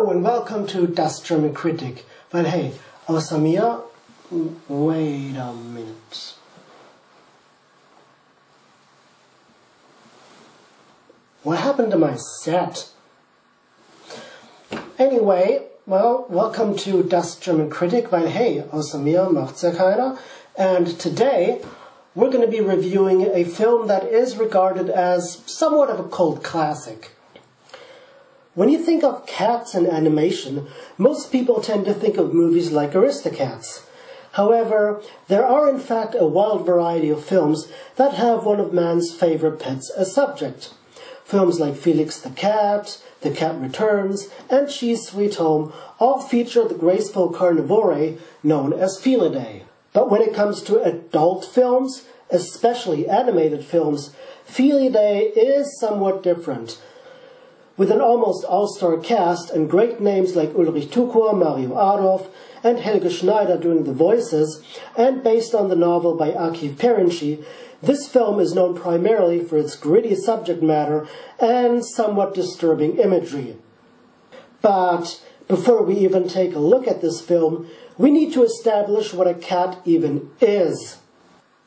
Hello and welcome to Das German Kritic. Weil hey, außer mir, wait a minute. What happened to my set? Anyway, well, welcome to Das German Kritic, weil hey, außer mir macht's ja keiner. And today, we're going to be reviewing a film that is regarded as somewhat of a cult classic. When you think of cats in animation, most people tend to think of movies like Aristocats. However, there are in fact a wild variety of films that have one of man's favorite pets as subject. Films like Felix the Cat Returns, and She's Sweet Home all feature the graceful carnivore known as Felidae. But when it comes to adult films, especially animated films, Felidae is somewhat different. With an almost all-star cast and great names like Ulrich Tukur, Mario Adolf, and Helge Schneider doing the voices, and based on the novel by Akif Perinci, this film is known primarily for its gritty subject matter and somewhat disturbing imagery. But before we even take a look at this film, we need to establish what a cat even is.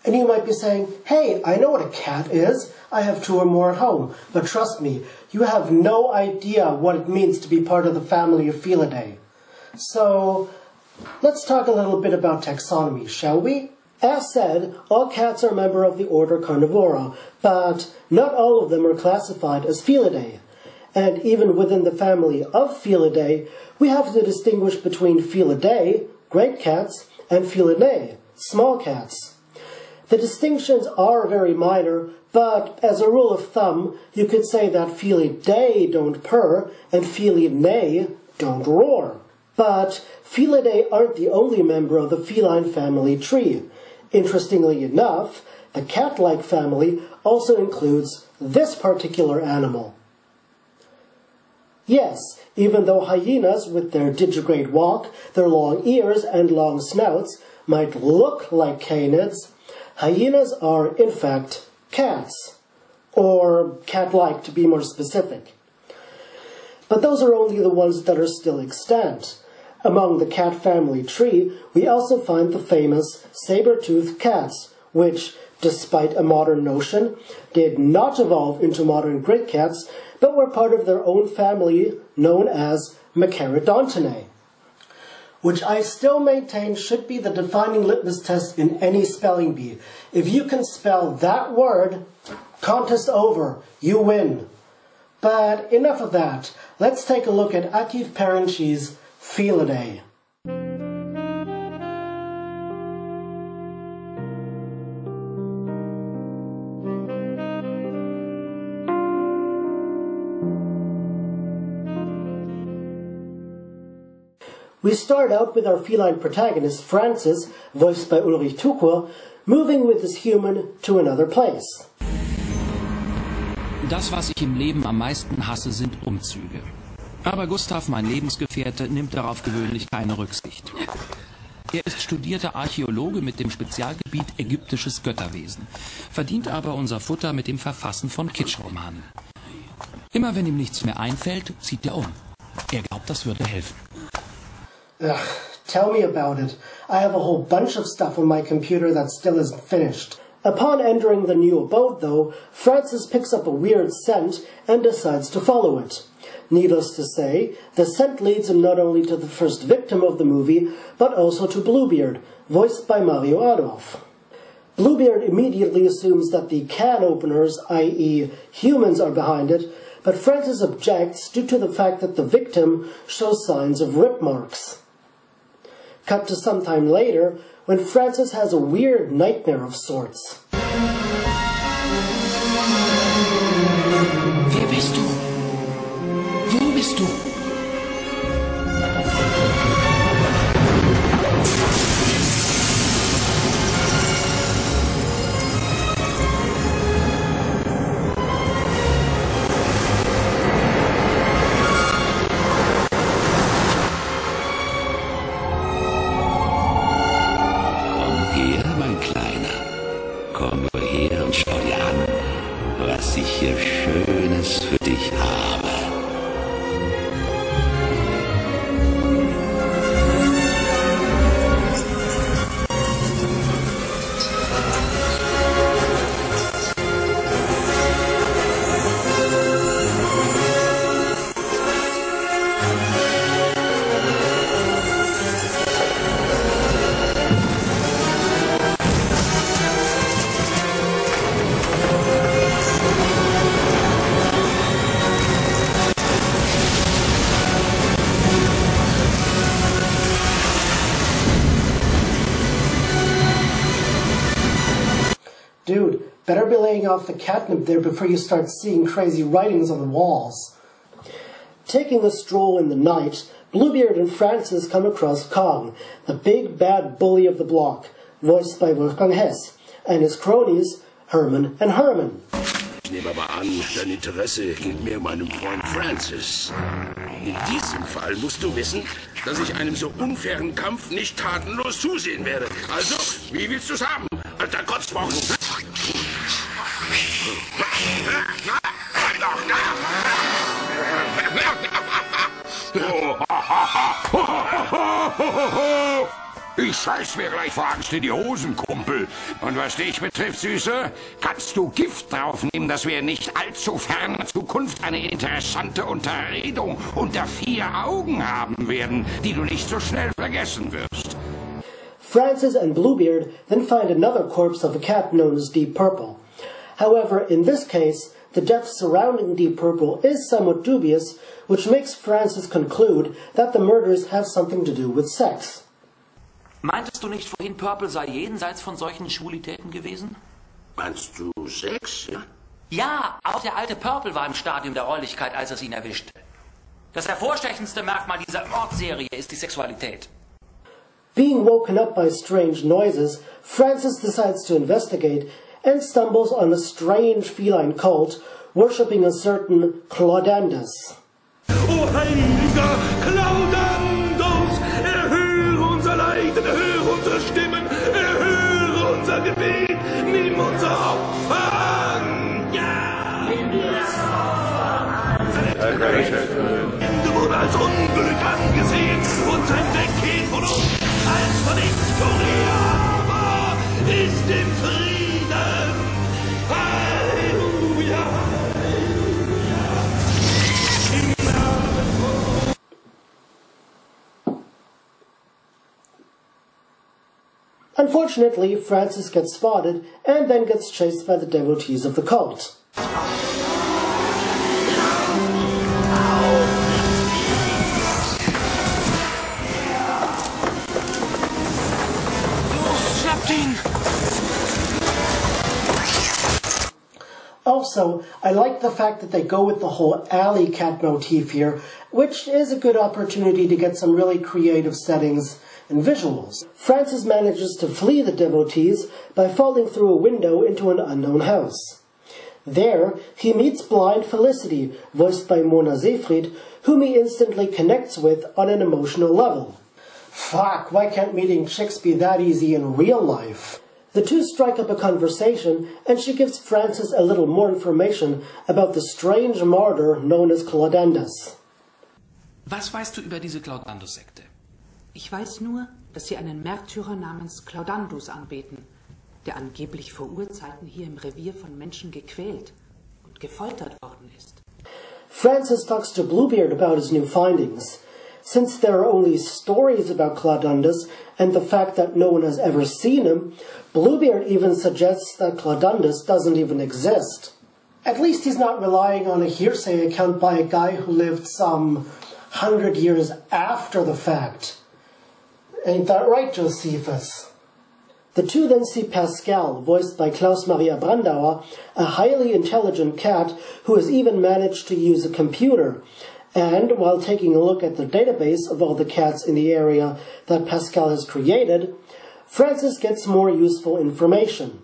And you might be saying, hey, I know what a cat is. I have two or more at home. But trust me, you have no idea what it means to be part of the family of Felidae. So, let's talk a little bit about taxonomy, shall we? As said, all cats are a member of the order Carnivora, but not all of them are classified as Felidae. And even within the family of Felidae, we have to distinguish between Felidae, great cats, and feline, small cats. The distinctions are very minor, but as a rule of thumb, you could say that Felidae don't purr and feline don't roar. But Felidae aren't the only member of the feline family tree. Interestingly enough, the cat-like family also includes this particular animal. Yes, even though hyenas with their digigrade walk, their long ears and long snouts might look like canids, hyenas are, in fact, cats, or cat-like to be more specific. But those are only the ones that are still extant. Among the cat family tree, we also find the famous saber-toothed cats, which, despite a modern notion, did not evolve into modern great cats, but were part of their own family known as Machaerodontidae, which I still maintain should be the defining litmus test in any spelling bee. If you can spell that word, contest over, you win. But enough of that. Let's take a look at Akif Perinci's Felidae. We start out with our feline protagonist, Francis, voiced by Ulrich Tukur, moving with his human to another place. Das, was ich im Leben am meisten hasse, sind Umzüge. Aber Gustav, mein Lebensgefährte, nimmt darauf gewöhnlich keine Rücksicht. Er ist studierter Archäologe mit dem Spezialgebiet ägyptisches Götterwesen, verdient aber unser Futter mit dem Verfassen von Kitschromanen. Immer wenn ihm nichts mehr einfällt, zieht er um. Er glaubt, das würde helfen. Ugh, tell me about it. I have a whole bunch of stuff on my computer that still isn't finished. Upon entering the new abode, though, Francis picks up a weird scent and decides to follow it. Needless to say, the scent leads him not only to the first victim of the movie, but also to Bluebeard, voiced by Mario Adolf. Bluebeard immediately assumes that the can openers, i.e. humans, are behind it, but Francis objects due to the fact that the victim shows signs of rip marks. Cut to some time later, when Francis has a weird nightmare of sorts. Wer bist du? Wo bist du? Komm nur her und schau dir an, was ich hier Schönes für dich habe. Dude, better be laying off the catnip there before you start seeing crazy writings on the walls. Taking a stroll in the night, Bluebeard and Francis come across Kong, the big bad bully of the block, voiced by Wolfgang Hess, and his cronies, Herman and Herman. Ich nehme aber an, dein Interesse gilt mir meinem Freund Francis. In diesem Fall musst du wissen, dass ich einem so unfairen Kampf nicht tatenlos zusehen werde. Also, wie willst du's haben, alter Kotzbock? Ich scheiß mir gleich vor Angst in die Hosen, Kumpel. Und was dich betrifft, Süße, kannst du Gift drauf nehmen, dass wir in nicht allzu ferner Zukunft eine interessante Unterredung unter 4 Augen haben werden, die du nicht so schnell vergessen wirst. Francis and Bluebeard then find another corpse of a cat known as Deep Purple. However, in this case, the death surrounding Deep Purple is somewhat dubious, which makes Francis conclude that the murders have something to do with sex. Meintest du nicht vorhin, Purple sei jenseits von solchen Schwulitäten gewesen? Meinst du Sex, ja? Ja, auch der alte Purple war im Stadium der Räulichkeit, als es ihn erwischte. Das hervorstechendste Merkmal dieser Mordserie ist die Sexualität. Being woken up by strange noises, Francis decides to investigate and stumbles on a strange feline cult worshipping a certain Claudandus. O heiliger Claudandus, erhöre unser Leiden, erhöre unsere Stimmen, erhöre unser Gebet, nimm unser Opfer an. Ja! Nimm das Opfer an. Seine Ende wurde als Unglück angesehen und sein Weggehen von uns als Vernichtung. Aber ist im Frieden. Halleluja! Unfortunately, Francis gets spotted and then gets chased by the devotees of the cult. Also, I like the fact that they go with the whole alley cat motif here, which is a good opportunity to get some really creative settings and visuals. Francis manages to flee the devotees by falling through a window into an unknown house. There, he meets blind Felicity, voiced by Mona Seyfried, whom he instantly connects with on an emotional level. Fuck, why can't meeting chicks be that easy in real life? The two strike up a conversation, and she gives Francis a little more information about the strange martyr known as Claudandus. Was weißt du über diese Claudandus-Sekte? Ich weiß nur, dass sie einen Märtyrer namens Claudandus anbeten, der angeblich vor Urzeiten hier im Revier von Menschen gequält und gefoltert worden ist. Francis talks to Bluebeard about his new findings. Since there are only stories about Claudandus and the fact that no one has ever seen him, Bluebeard even suggests that Claudandus doesn't even exist. At least he's not relying on a hearsay account by a guy who lived some 100 years after the fact. Ain't that right, Josephus? The two then see Pascal, voiced by Klaus Maria Brandauer, a highly intelligent cat who has even managed to use a computer. And while taking a look at the database of all the cats in the area that Pascal has created, Francis gets more useful information.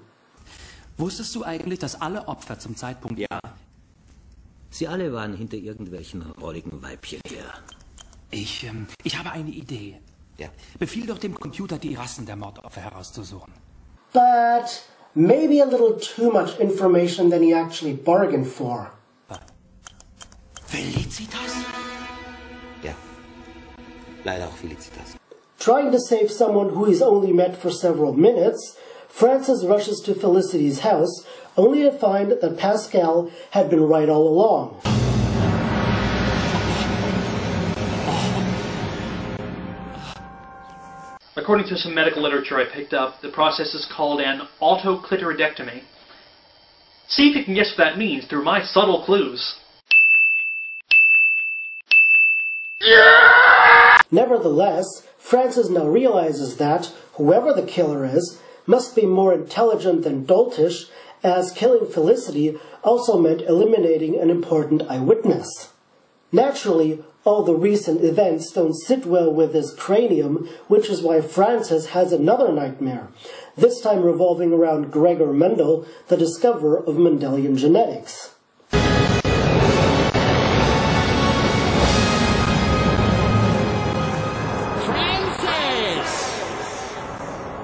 Wusstest du eigentlich, dass alle Opfer zum Zeitpunkt... Ja. Sie alle waren hinter irgendwelchen räudigen Weibchen her. Ich habe eine Idee. Ja. Befiehl doch dem Computer, die Rassen der Mordopfer herauszusuchen. But maybe a little too much information than he actually bargained for. Felicitas? Ja. Leider auch Felicitas. Trying to save someone who he's only met for several minutes, Francis rushes to Felicity's house, only to find that Pascal had been right all along. According to some medical literature I picked up, the process is called an autoclitoridectomy. See if you can guess what that means through my subtle clues. Nevertheless, Francis now realizes that, whoever the killer is, must be more intelligent than doltish, as killing Felicity also meant eliminating an important eyewitness. Naturally, all the recent events don't sit well with his cranium, which is why Francis has another nightmare, this time revolving around Gregor Mendel, the discoverer of Mendelian genetics.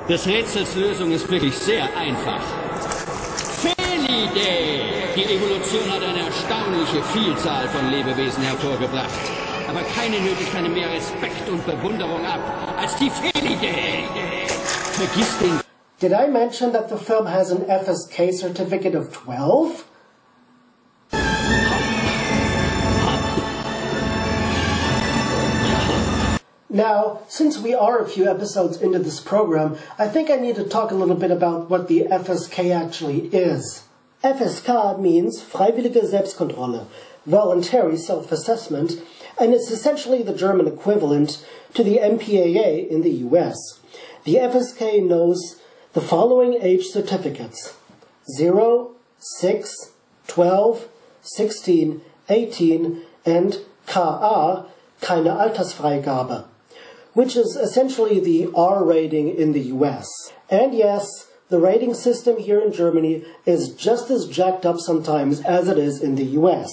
Des Rätsels Lösung ist wirklich sehr einfach. Felidae! Die Evolution hat eine erstaunliche Vielzahl von Lebewesen hervorgebracht. Aber keine nötigt einem mehr Respekt und Bewunderung ab als die Felidae. Vergiss den... Did I mention that the film has an FSK certificate of 12? Now, since we are a few episodes into this program, I think I need to talk a little bit about what the FSK actually is. FSK means Freiwillige Selbstkontrolle, voluntary self-assessment, and it's essentially the German equivalent to the MPAA in the US. The FSK knows the following age certificates: 0, 6, 12, 16, 18, and KA, keine Altersfreigabe, which is essentially the R rating in the US. And yes, the rating system here in Germany is just as jacked up sometimes as it is in the US.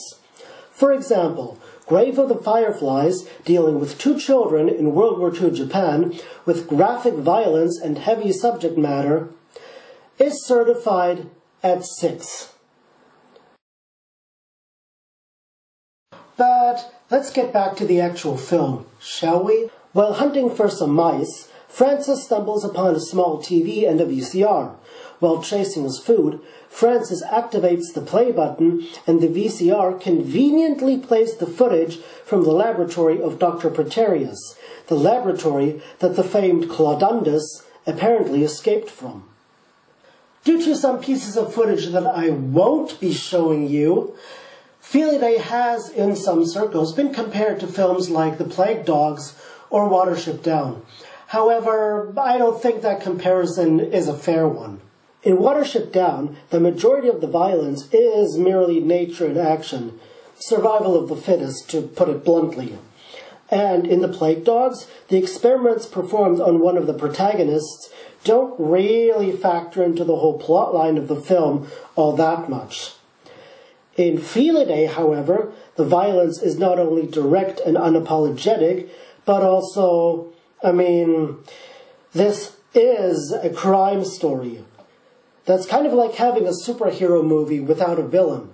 For example, Grave of the Fireflies, dealing with 2 children in World War II Japan with graphic violence and heavy subject matter, is certified at 6. But let's get back to the actual film, shall we? While hunting for some mice, Francis stumbles upon a small TV and a VCR. While chasing his food, Francis activates the play button, and the VCR conveniently plays the footage from the laboratory of Dr. Preterius, the laboratory that the famed Claudandus apparently escaped from. Due to some pieces of footage that I won't be showing you, Felidae has, in some circles, been compared to films like The Plague Dogs or Watership Down. However, I don't think that comparison is a fair one. In Watership Down, the majority of the violence is merely nature in action, survival of the fittest, to put it bluntly. And in The Plague Dogs, the experiments performed on one of the protagonists don't really factor into the whole plotline of the film all that much. In Felidae, however, the violence is not only direct and unapologetic, but also, this is a crime story. That's kind of like having a superhero movie without a villain.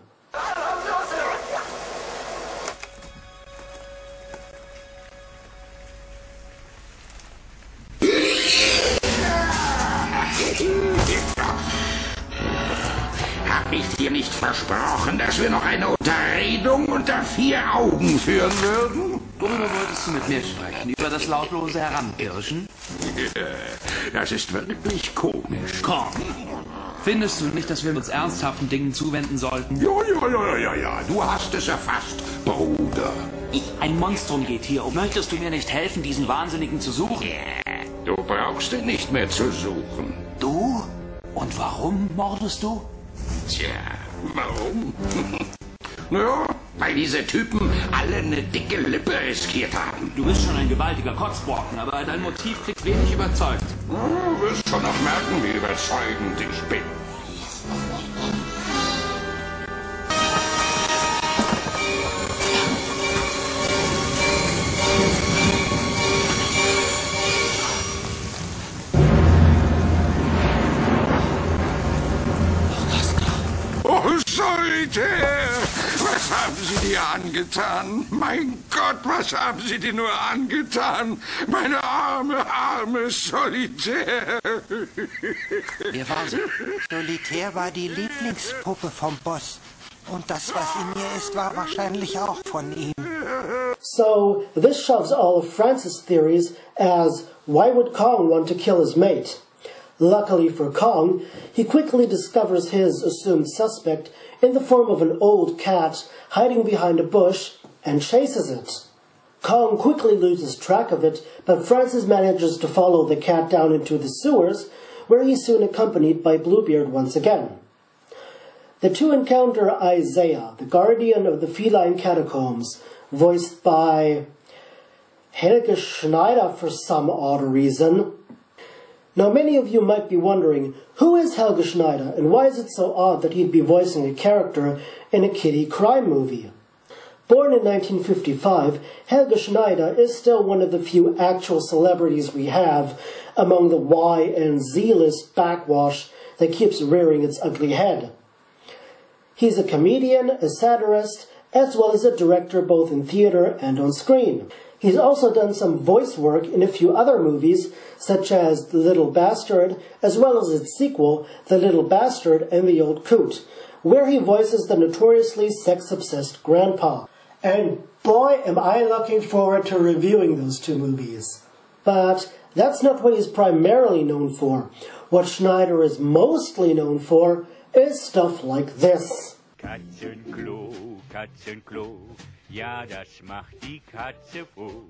Hab ich dir nicht versprochen, dass wir noch eine Unterredung unter 4 Augen führen würden? Worüber wolltest du mit mir sprechen? Über das lautlose Heranpirschen? Das ist wirklich komisch. Komm! Findest du nicht, dass wir uns ernsthaften Dingen zuwenden sollten? Ja, du hast es erfasst, Bruder. Ein Monstrum geht hier um. Möchtest du mir nicht helfen, diesen Wahnsinnigen zu suchen? Du brauchst ihn nicht mehr zu suchen. Du? Und warum mordest du? Tja, warum? Ja, weil diese Typen alle eine dicke Lippe riskiert haben. Du bist schon ein gewaltiger Kotzbrocken, aber dein Motiv klingt wenig überzeugt. Du wirst schon noch merken, wie überzeugend ich bin. Oh, Solitär! Was haben Sie dir angetan? Mein Gott, was haben Sie dir nur angetan? Meine arme Solitär! Wer war sie? Solitär war die Lieblingspuppe vom Boss. Und das, was in mir ist, war wahrscheinlich auch von ihm. So, this shoves all of Francis' theories as, why would Kong want to kill his mate? Luckily for Kong, he quickly discovers his assumed suspect in the form of an old cat hiding behind a bush and chases it. Kong quickly loses track of it, but Francis manages to follow the cat down into the sewers, where he's soon accompanied by Bluebeard once again. The two encounter Isaiah, the guardian of the feline catacombs, voiced by Helge Schneider for some odd reason. Now many of you might be wondering, who is Helge Schneider and why is it so odd that he'd be voicing a character in a kiddie crime movie? Born in 1955, Helge Schneider is still one of the few actual celebrities we have among the Y and Z-list backwash that keeps rearing its ugly head. He's a comedian, a satirist, as well as a director both in theater and on screen. He's also done some voice work in a few other movies, such as The Little Bastard, as well as its sequel, The Little Bastard and the Old Coot, where he voices the notoriously sex-obsessed grandpa. And boy, am I looking forward to reviewing those two movies. But that's not what he's primarily known for. What Schneider is mostly known for is stuff like this. Katzenklo, Katzenklo, ja, das macht die Katze froh.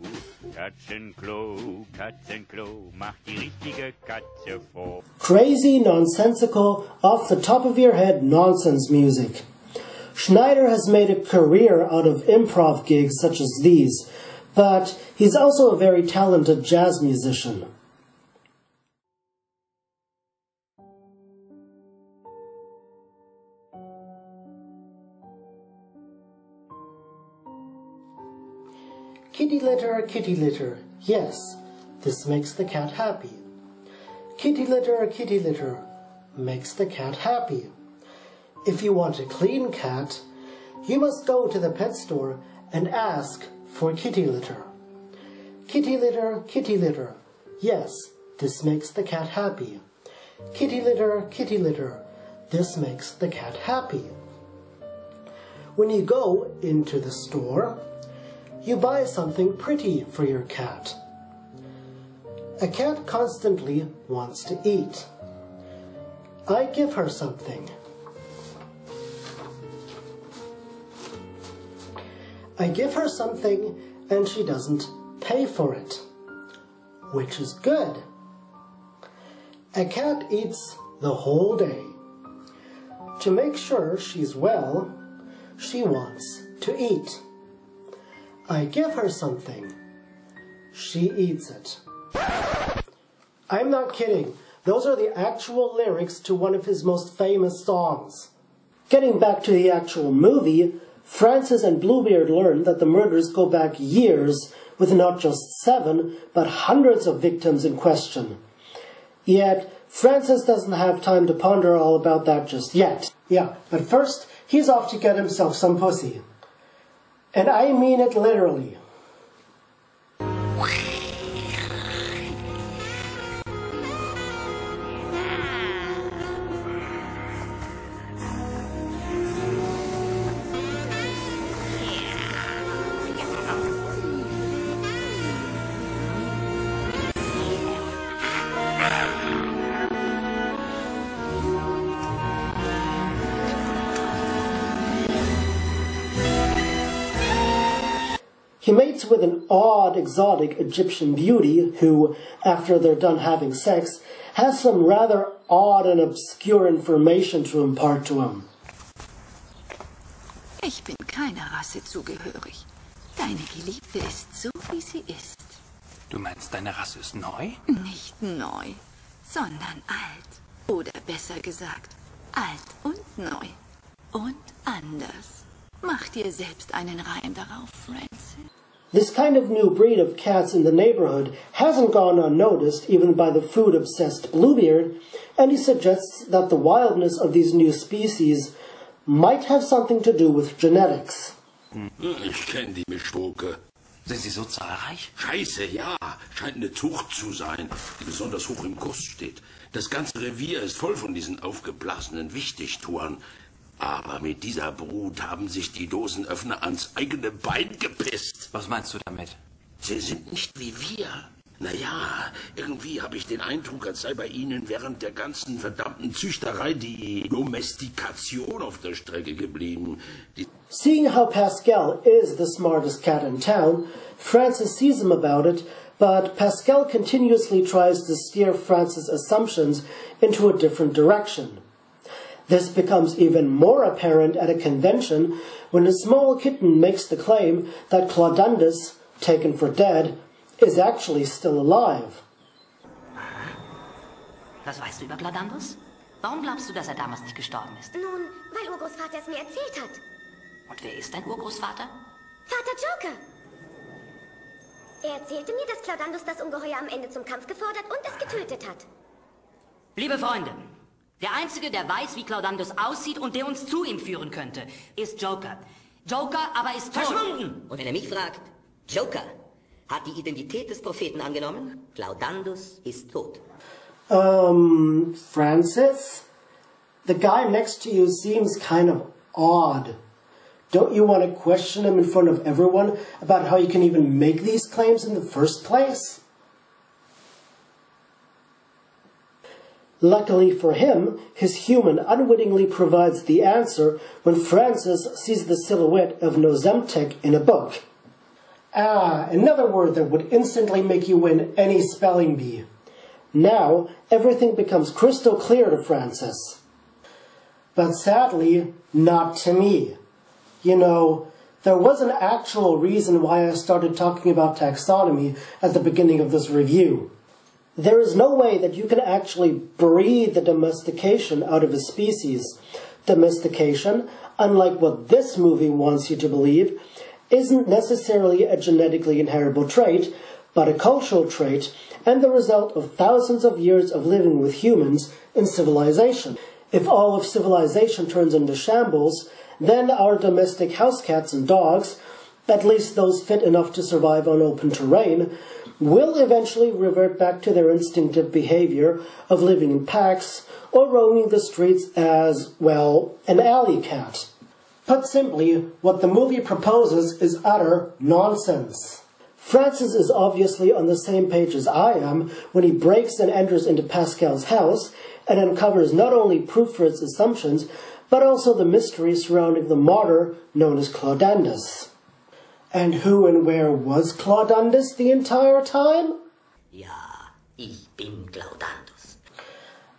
Katzenklo, Katzenklo, macht die richtige Katze froh. Crazy, nonsensical, off-the-top-of-your-head nonsense music. Schneider has made a career out of improv gigs such as these, but he's also a very talented jazz musician. Kitty litter, yes, this makes the cat happy. Kitty litter, makes the cat happy. If you want a clean cat, you must go to the pet store and ask for kitty litter. Kitty litter, yes, this makes the cat happy. Kitty litter, this makes the cat happy. When you go into the store, you buy something pretty for your cat. A cat constantly wants to eat. I give her something. I give her something and she doesn't pay for it, which is good. A cat eats the whole day. To make sure she's well, she wants to eat. I give her something. She eats it. I'm not kidding. Those are the actual lyrics to one of his most famous songs. Getting back to the actual movie, Francis and Bluebeard learn that the murders go back years with not just 7, but hundreds of victims in question. Yet, Francis doesn't have time to ponder all about that just yet. Yeah, but first, he's off to get himself some pussy. And I mean it literally. He mates with an odd, exotic Egyptian beauty who, after they're done having sex, has some rather odd and obscure information to impart to him. Ich bin keiner Rasse zugehörig. Deine Geliebte ist so, wie sie ist. Du meinst, deine Rasse ist neu? Nicht neu, sondern alt. Oder besser gesagt, alt und neu. Und anders. Mach dir selbst einen Reim darauf, Francis. This kind of new breed of cats in the neighborhood hasn't gone unnoticed even by the food-obsessed Bluebeard, and he suggests that the wildness of these new species might have something to do with genetics. Ich kenne die Mischpoke. Sind sie so zahlreich? Scheiße, ja. Scheint eine Zucht zu sein, die besonders hoch im Kurs steht. Das ganze Revier ist voll von diesen aufgeblasenen Wichtigtuern. Aber mit dieser Brut haben sich die Dosenöffner ans eigene Bein gepisst. Was meinst du damit? Sie sind nicht wie wir. Naja, irgendwie habe ich den Eindruck, als sei bei ihnen während der ganzen verdammten Züchterei die Domestikation auf der Strecke geblieben. Seeing how Pascal is the smartest cat in town, Francis sees him about it, but Pascal continuously tries to steer Francis' assumptions into a different direction. This becomes even more apparent at a convention when a small kitten makes the claim that Claudandus, taken for dead, is actually still alive. Was weißt du über Claudandus? Warum glaubst du, dass damals nicht gestorben ist? Nun, weil Urgroßvater es mir erzählt hat. Und wer ist dein Urgroßvater? Vater Joker. Er erzählte mir, dass Claudandus das Ungeheuer am Ende zum Kampf gefordert und es getötet hat. Liebe Freunde, der Einzige, der weiß, wie Claudandus aussieht und der uns zu ihm führen könnte, ist Joker. Joker aber ist verschwunden. Und wenn er mich fragt, Joker hat die Identität des Propheten angenommen, Claudandus ist tot. Francis? The guy next to you seems kind of odd. Don't you want to question him in front of everyone about how you can even make these claims in the first place? Luckily for him, his human unwittingly provides the answer when Francis sees the silhouette of Nozemtek in a book. Another word that would instantly make you win any spelling bee. Now, everything becomes crystal clear to Francis. But sadly, not to me. You know, there was an actual reason why I started talking about taxonomy at the beginning of this review. There is no way that you can actually breed the domestication out of a species. Domestication, unlike what this movie wants you to believe, isn't necessarily a genetically inheritable trait, but a cultural trait and the result of thousands of years of living with humans in civilization. If all of civilization turns into shambles, then our domestic house cats and dogs, at least those fit enough to survive on open terrain, will eventually revert back to their instinctive behavior of living in packs or roaming the streets as, well, an alley cat. Put simply, what the movie proposes is utter nonsense. Francis is obviously on the same page as I am when he breaks and enters into Pascal's house and uncovers not only proof for its assumptions, but also the mystery surrounding the martyr known as Claudandus. And who and where was Claudandus the entire time? Ja, ich bin Claudandus.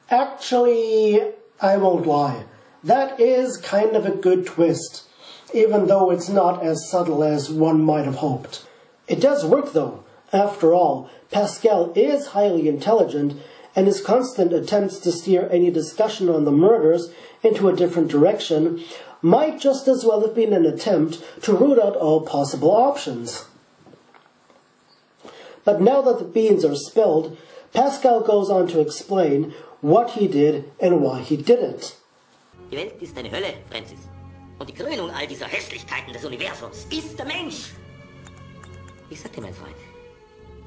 Actually, I won't lie. That is kind of a good twist, even though it's not as subtle as one might have hoped. It does work though. After all, Pascal is highly intelligent, and his constant attempts to steer any discussion on the murders into a different direction might just as well have been an attempt to root out all possible options. But now that the beans are spilled, Pascal goes on to explain what he did and why he did it. Die Welt ist eine Hölle, Francis. Und die Krönung all dieser Hässlichkeiten des Universums ist der Mensch. Ich sag dir, mein Freund,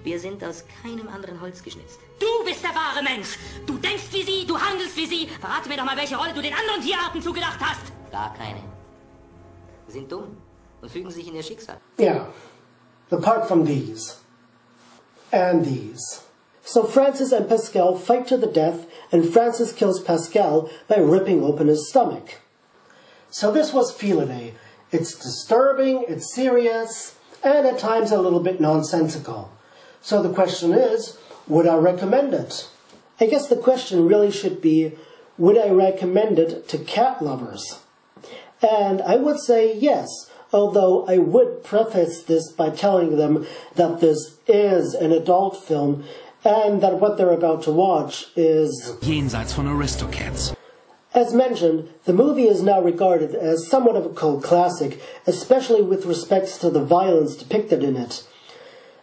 wir sind aus keinem anderen Holz geschnitzt. Du bist der wahre Mensch. Du denkst wie sie, du handelst wie sie. Verrate mir doch mal, welche Rolle du den anderen Tierarten zugedacht hast. Gar keine. Sie sind dumm und fügen sich in ihr Schicksal. Yeah, apart from these. And these. So Francis and Pascal fight to the death, and Francis kills Pascal by ripping open his stomach. So this was Felidae. It's disturbing, it's serious, and at times a little bit nonsensical. So the question is, would I recommend it? I guess the question really should be, would I recommend it to cat lovers? And I would say yes, although I would preface this by telling them that this is an adult film and that what they're about to watch is jenseits von Aristocats. As mentioned, the movie is now regarded as somewhat of a cult classic, especially with respects to the violence depicted in it.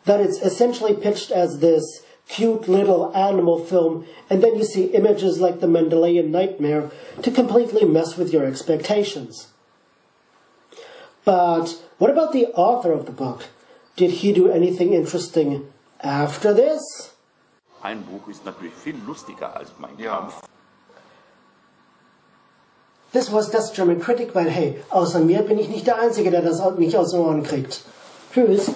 That it's essentially pitched as this cute little animal film, and then you see images like the Mendelian Nightmare to completely mess with your expectations. But what about the author of the book? Did he do anything interesting after this? Ein Buch ist natürlich viel lustiger als mein Kampf. This was Das German Critic, weil hey, außer mir bin ich nicht der Einzige, der das nicht aus den Ohren kriegt. Tschüss.